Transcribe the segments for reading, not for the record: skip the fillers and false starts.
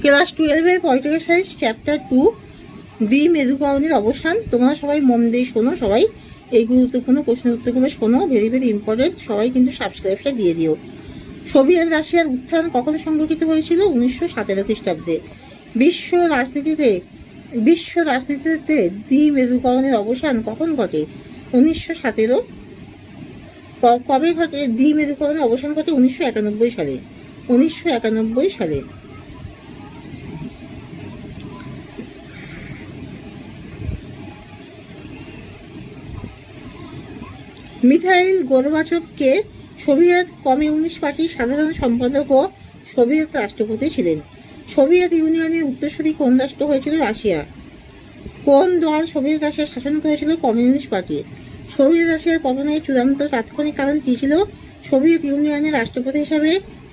Class 12-এর political science chapter 2 দ্বিমেরুকরণের অবসান। তোমরা সবাই মন দিয়ে শোনো, সবাই এই গুরুত্বপূর্ণ প্রশ্নের উত্তরগুলো শোনো, ভেরি ভেরি ইম্পর্টেন্ট। সবাই কিন্তু সাবস্ক্রাইবটা দিয়ে দিও। সোভিয়েত রাশিয়ার উত্থান কখন সংঘটিত হয়েছিল? 1917 খ্রিস্টাব্দে। বিশ্ব রাজনীতিতে দ্বিমেরুকরণের অবসান কখন ঘটে? 1917। কবে ঘটে দ্বিমেরুকরণের অবসান ঘটে? 1991 সালে। 1991 সালে। মিখাইল গোরবাচভকে সোভিয়েত কমিউনিস্ট পার্টির সাধারণ সম্পাদক ও সোভিয়েত রাষ্ট্রপতি ছিলেন। সোভিয়েত ইউনিয়নের উত্তরসূরি কোন রাষ্ট্র হয়েছিল? রাশিয়া। কোন দল সোভিয়েত রাশিয়া শাসন করেছিল? Communist party. সোভিয়েত রাশিয়ার পতনের চূড়ান্ত তাৎক্ষণিক কারণ কী ছিল? সোভিয়েত ইউনিয়নের রাষ্ট্রপতি হিসাবে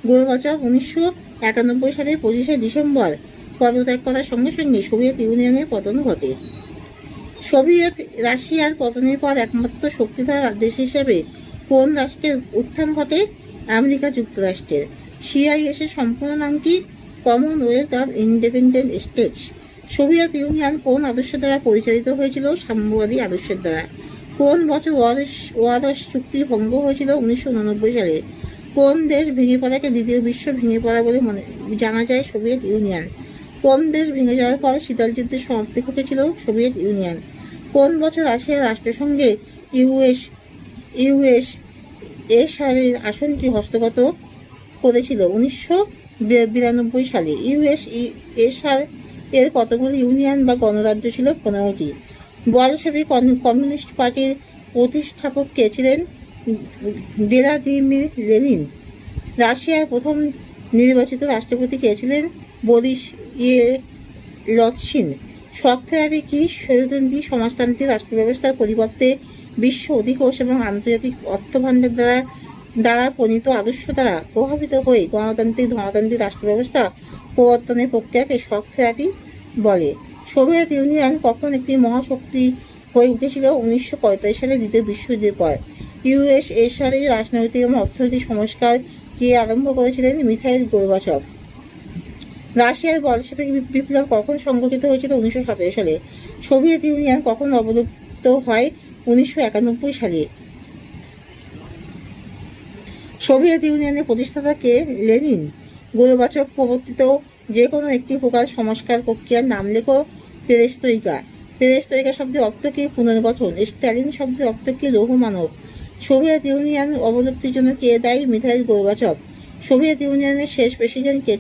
গোরবাচভ 1991 সালের 25শে ডিসেম্বর পদত্যাগ করার সঙ্গে সঙ্গে সোভিয়েত ইউনিয়নের পতন ঘটে। সোভিয়েত রাশিয়ার পতনের পর একমাত্র শক্তিধর দেশ হিসেবে কোন রাষ্ট্রের উত্থান ঘটে? আমেরিকা যুক্তরাষ্ট্রের। CIS এর সম্পূর্ণ নাম কি? Commonwealth of independent states. Soviet union কোন আদর্শ দ্বারা পরিচালিত হয়েছিল? সাম্যবাদী আদর্শের দ্বারা। কোন বছর ওয়ারশ চুক্তি ভঙ্গ হয়েছিল? 1989 সালে। কোন দেশ ভেঙে পড়াকে দ্বিতীয় বিশ্ব ভেঙে পড়া বলে জানা যায়? Soviet union. কোন দেশ ভেঙে যাওয়ার পর শীতল যুদ্ধের সমাপ্তি ঘটেছিল? Soviet union. কোন বছর রাশিয়ার রাষ্ট্রসংঘে USSR এর আসনটি হস্তগত করেছিল? 1992 সালে। USSR এর কতগুলি ইউনিয়ন বা গণরাজ্য ছিল? 15টি। বলশেভিক কমিউনিস্ট পার্টির প্রতিষ্ঠাপক কে ছিলেন? Vladimir Lenin. রাশিয়ার প্রথম নির্বাচিত রাষ্ট্রপতি কে ছিলেন? Boris Yeltsin. শক থেরাপি কি? স্বৈরতন্ত্রী সমাজতান্ত্রিক রাষ্ট্র ব্যবস্থার পরিবর্তে বিশ্ব অধিকোষ এবং আন্তর্জাতিক অর্থভাণ্ডার দ্বারা প্রণীত আদর্শ দ্বারা প্রভাবিত হয়ে গণতান্ত্রিক ধনতান্ত্রিক রাষ্ট্র ব্যবস্থা প্রবর্তনের প্রক্রিয়াকে শক থেরাপি বলে। সোভিয়েত ইউনিয়ন কখন একটি মহাশক্তি হয়ে উঠেছিল? 1945 সালে দ্বিতীয় বিশ্বযুদ্ধের পর। USSR এর রাজনৈতিক এবং অর্থনৈতিক সংস্কার কে আরম্ভ করেছিলেন? মিখাইল গোরবাচভ। রাশিয়ার বলশেভিক বিপ্লব কখন সংঘটিত হয়েছিল? 1917 সালে। সোভিয়েত ইউনিয়ন কখন অবলুপ্ত হয়? 1991 সালে। সোভিয়েত ইউনিয়নের প্রতিষ্ঠাতা কে? লেনিন। গোরবাচভ প্রবর্তিত যে কোনো একটি প্রকার সংস্কার প্রক্রিয়ার নাম লেখো। পেরেস্ত্রয়িকা। পেরেস্ত্রয়িকা শব্দের অর্থ কি? পুনর্গঠন। স্ট্যালিন শব্দের অর্থ কি? লৌহ মানব। সোভিয়েত ইউনিয়ন অবলুপ্তির জন্য কে দায়ী? মিখাইল গোরবাচভ। সোভিয়েত ইউনিয়নের শেষ প্রেসিডেন্ট কে?